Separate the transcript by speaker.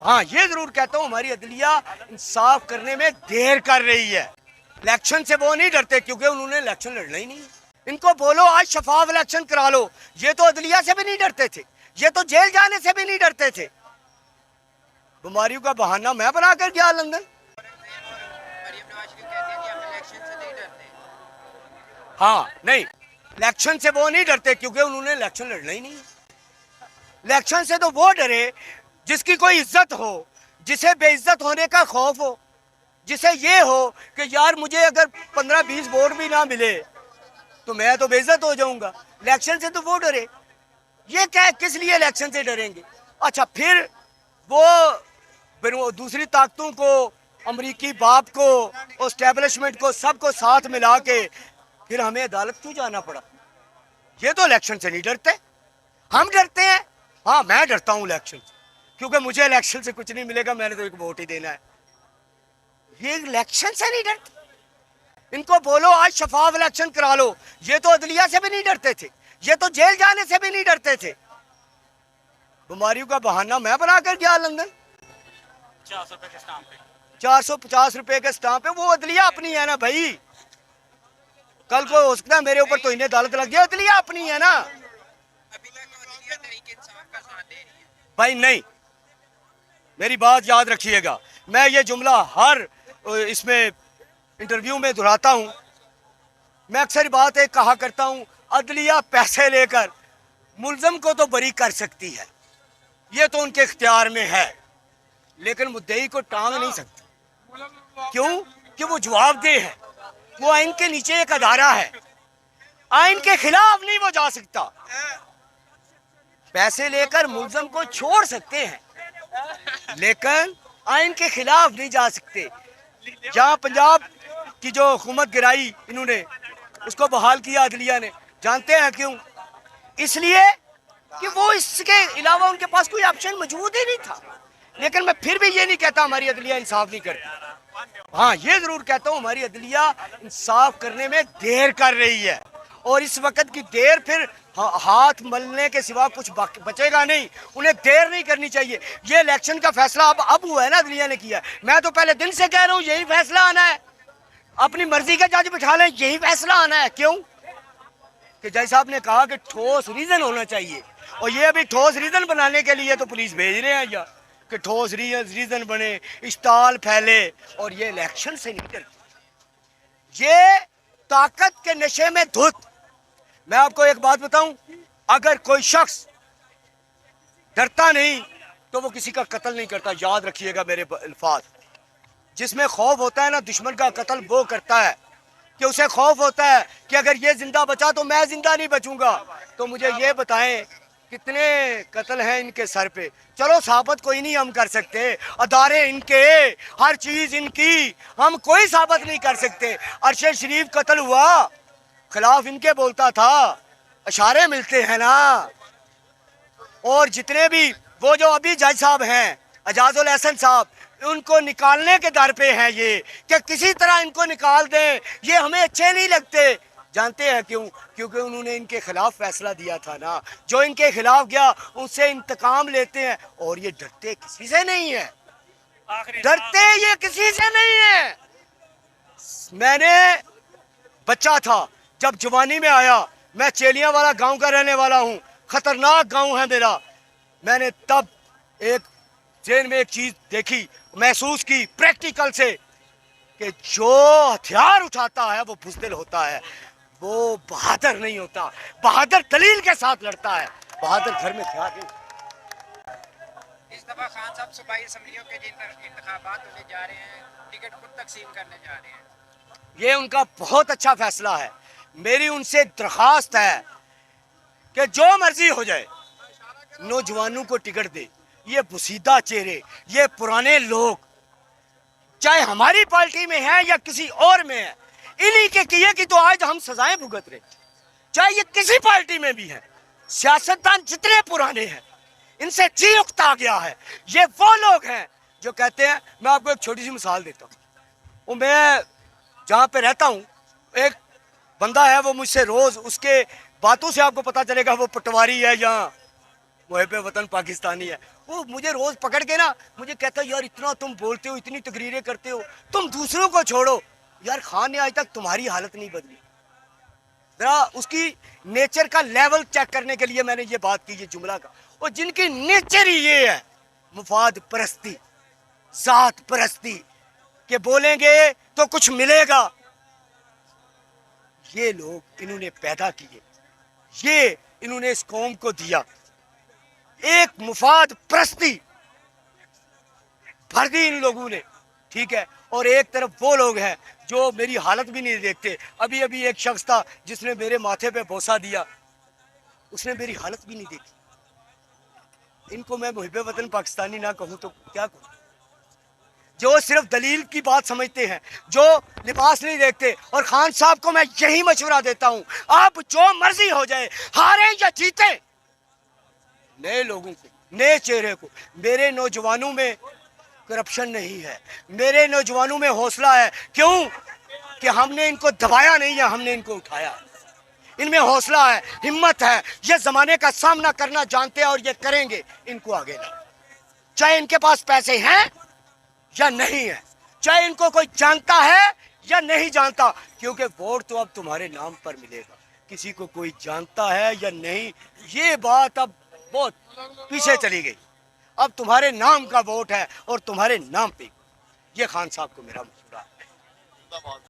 Speaker 1: हाँ, ये जरूर कहता हूँ हमारी अदलिया इंसाफ करने में देर कर रही है। इलेक्शन से वो नहीं डरते क्योंकि उन्होंने इलेक्शन लड़ना ही नहीं। इनको बोलो आज शफाफ इलेक्शन करा लो, ये तो अदलिया से भी नहीं डरते थे, ये तो जेल जाने से भी नहीं डरते थे। बीमारियों का बहाना मैं बना कर गया लंदन। हाँ नहीं, इलेक्शन से वो नहीं डरते क्योंकि उन्होंने इलेक्शन लड़ना ही नहीं। इलेक्शन से तो वो डरे जिसकी कोई इज्जत हो, जिसे बेइज्जत होने का खौफ हो, जिसे ये हो कि यार मुझे अगर 15-20 वोट भी ना मिले तो मैं तो बेइज्जत हो जाऊंगा। इलेक्शन से तो वो डरे। ये क्या, किस लिए इलेक्शन से डरेंगे? अच्छा, फिर वो दूसरी ताकतों को, अमरीकी बाप को, एस्टेब्लिशमेंट को, सबको साथ मिला के फिर हमें अदालत क्यों जाना पड़ा? ये तो इलेक्शन से नहीं डरते, हम डरते हैं। हाँ, मैं डरता हूँ इलेक्शन से क्योंकि मुझे इलेक्शन से कुछ नहीं मिलेगा, मैंने तो एक वोट ही देना है। ये इलेक्शन से नहीं डरते। इनको बोलो आज शफाफ इलेक्शन करा लो, ये तो अदलिया से भी नहीं डरते थे, ये तो जेल जाने से भी नहीं डरते थे। बीमारियों का बहाना मैं बना कर गया लंदन।
Speaker 2: 400 रुपए के स्टाम्प पे,
Speaker 1: 450 रुपए के स्टाम्प पे। वो अदलिया अपनी है ना भाई, कल को हो सकता है मेरे ऊपर तो इन्हें अदालत लग गया। अदलिया अपनी है ना।
Speaker 3: अभी तक अदलिया तहरीक इंसाफ का साथ दे रही है।
Speaker 1: भाई नहीं, मेरी बात याद रखिएगा, मैं ये जुमला हर इसमें इंटरव्यू में दोहराता हूँ। मैं अक्सर बात एक कहा करता हूँ, अदलिया पैसे लेकर मुल्जम को तो बरी कर सकती है, ये तो उनके इख्तियार में है, लेकिन मुद्दई को टांग नहीं सकती। क्यों? कि वो जवाबदेह है, वो आइन के नीचे एक अदारा है, आइन के खिलाफ नहीं वो जा सकता। पैसे लेकर मुल्जम को छोड़ सकते हैं लेकिन आइन के खिलाफ नहीं जा सकते। जहां पंजाब की जो हुकूमत गिराई इन्होंने, उसको बहाल किया अदलिया ने, जानते हैं क्यों? इसलिए कि वो इसके अलावा उनके पास कोई ऑप्शन मौजूद ही नहीं था। लेकिन मैं फिर भी ये नहीं कहता हमारी अदलिया इंसाफ नहीं करती। हाँ, ये जरूर कहता हूँ हमारी अदलिया इंसाफ करने में देर कर रही है, और इस वक्त की देर फिर हाथ मलने के सिवा कुछ बचेगा नहीं। उन्हें देर नहीं करनी चाहिए। ये इलेक्शन का फैसला अब हुआ है ना, अदलिया ने किया। मैं तो पहले दिन से कह रहा हूँ यही फैसला आना है, अपनी मर्जी का जज बिठा लें, यही फैसला आना है। क्यों? कि जज साहब ने कहा कि ठोस रीजन होना चाहिए, और ये अभी ठोस रीजन बनाने के लिए तो पुलिस भेज रहे हैं या कि ठोस रीजन बने, इश्ताल फैले, और ये इलेक्शन से नहीं डरते। ये ताकत के नशे में धुत। मैं आपको एक बात बताऊं, अगर कोई शख्स डरता नहीं तो वो किसी का कत्ल नहीं करता। याद रखिएगा मेरे अल्फाज। जिसमें खौफ होता है ना, दुश्मन का कत्ल वो करता है कि उसे खौफ होता है कि अगर ये जिंदा बचा तो मैं जिंदा नहीं बचूंगा। तो मुझे ये बताएं कितने कत्ल हैं इनके सर पे? चलो साबित कोई नहीं हम कर सकते, अदारे इनके, हर चीज इनकी, हम कोई साबित नहीं कर सकते। अरशद शरीफ कत्ल हुआ, खिलाफ इनके बोलता था, इशारे मिलते हैं ना। और जितने भी वो जो अभी जज साहब हैं, एजाजुल एहसन साहब, उनको निकालने के दर पे हैं ये, कि किसी तरह इनको निकाल दें। ये हमें अच्छे नहीं लगते। जानते हैं क्यों? क्योंकि उन्होंने इनके खिलाफ फैसला दिया था ना। जो इनके खिलाफ गया उससे इंतकाम लेते हैं, और ये डरते किसी से नहीं है, डरते ये किसी से नहीं है। मैंने बच्चा था जब जवानी में आया, मैं चेलियां वाला गांव का रहने वाला हूं, खतरनाक गांव है मेरा। मैंने तब एक जेल में एक चीज देखी, महसूस की प्रैक्टिकल से, कि जो हथियार उठाता है वो बुज़दिल होता है, वो बहादुर नहीं होता। बहादुर दलील के साथ लड़ता है, बहादुर घर में हथियार नहीं।
Speaker 3: इस दफा खान साहब सूबाई असम्बलियों के जिन इंतखाबात होने जा रहे हैं, टिकट खुद तकसीम करने जा रहे हैं।
Speaker 1: ये उनका बहुत अच्छा फैसला है। मेरी उनसे दरखास्त है कि जो मर्जी हो जाए, नौजवानों को टिकट दे। ये बुसीदा चेहरे, ये पुराने लोग, चाहे हमारी पार्टी में है या किसी और में है, इन्हीं के किए कि तो आज हम सजाएं भुगत रहे। चाहे ये किसी पार्टी में भी है, सियासतदान जितने पुराने हैं, इनसे जी उकता गया है। ये वो लोग हैं जो कहते हैं, मैं आपको एक छोटी सी मिसाल देता हूँ। मैं जहाँ पे रहता हूँ, एक बंदा है, वो मुझसे रोज, उसके बातों से आपको पता चलेगा वो पटवारी है या मुहब्बे वतन पाकिस्तानी है। वो मुझे रोज पकड़ के ना मुझे कहता यार इतना तुम बोलते हो, इतनी तकरीरें करते हो, तुम दूसरों को छोड़ो। यार खान ने आज तक तुम्हारी हालत नहीं बदली। जरा उसकी नेचर का लेवल चेक करने के लिए मैंने ये बात की, ये जुमला का। और जिनकी नेचर ही ये है, मुफाद परस्ती, जात परस्ती, के बोलेंगे तो कुछ मिलेगा। ये लोग इन्होंने पैदा किए, ये इन्होंने इस कौम को दिया। एक मुफाद परस्ती भर दी इन लोगों ने, ठीक है। और एक तरफ वो लोग हैं जो मेरी हालत भी नहीं देखते। अभी अभी एक शख्स था जिसने मेरे माथे पे बोसा दिया, उसने मेरी हालत भी नहीं देखी। इनको मैं मुहिब्बे वतन पाकिस्तानी ना कहूं तो क्या कहूं? जो सिर्फ दलील की बात समझते हैं, जो लिबास नहीं देखते। और खान साहब को मैं यही मशवरा देता हूं, आप जो मर्जी हो जाए, हारे या जीते, नए लोगों को, नए चेहरे को। मेरे नौजवानों में करप्शन नहीं है, मेरे नौजवानों में हौसला है। क्यों? कि हमने इनको दबाया नहीं है, हमने इनको उठाया है। इनमें हौसला है, हिम्मत है, ये जमाने का सामना करना जानते हैं और ये करेंगे। इनको आगे ना, चाहे इनके पास पैसे हैं या नहीं है, चाहे इनको कोई जानता है या नहीं जानता, क्योंकि वोट तो अब तुम्हारे नाम पर मिलेगा। किसी को कोई जानता है या नहीं, ये बात अब बहुत पीछे चली गई। अब तुम्हारे नाम का वोट है और तुम्हारे नाम पे। ये खान साहब को मेरा मशवरा है।